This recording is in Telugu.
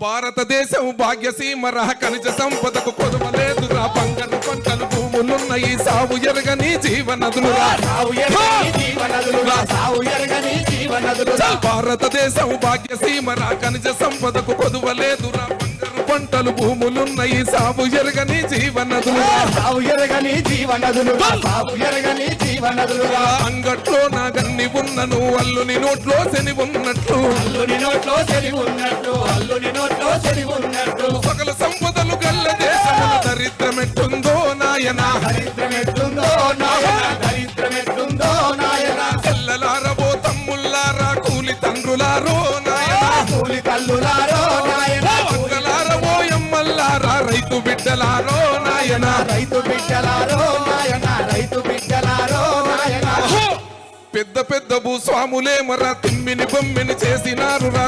భారతదేశం భాగ్యసీమర ఖనిజ సంపదకు కొదువలేదురా బంగారు పంటలు భూములున్నాయి సాగు ఎరగని జీవనదులురా భారతదేశం భాగ్యసీమర ఖనిజ సంపదకు కొదువలేదురా బంగారు పంటలు భూములున్నాయి సాగు ఎరగని జీవనదులురా అంగట్లో నా గన్ని ఉన్నను అల్లుని నోట్లో శని ఉన్నట్లు సకల సంపదలు గల్ల దేశమున దరిద్రమెట్టుందో నాయనా చెల్లలారబో తమ్ముల్లారా కూలి తండ్రులారో నాయనా అక్కలారబో ఎమ్మల్లారా రైతు బిడ్డలారో నాయనా పెద్ద భూస్వాములే మర తిమ్మిని బొమ్మిని చేసినారు రా